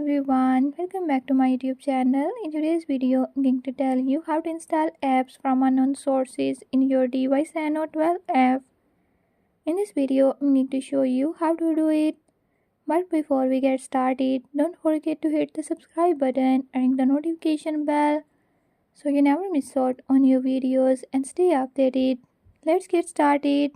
everyone, welcome back to my YouTube channel. In today's video, I'm going to tell you how to install apps from unknown sources in your device Reno 12F. In this video, I'm going to show you how to do it. But before we get started, don't forget to hit the subscribe button and ring the notification bell so you never miss out on new videos and stay updated. Let's get started.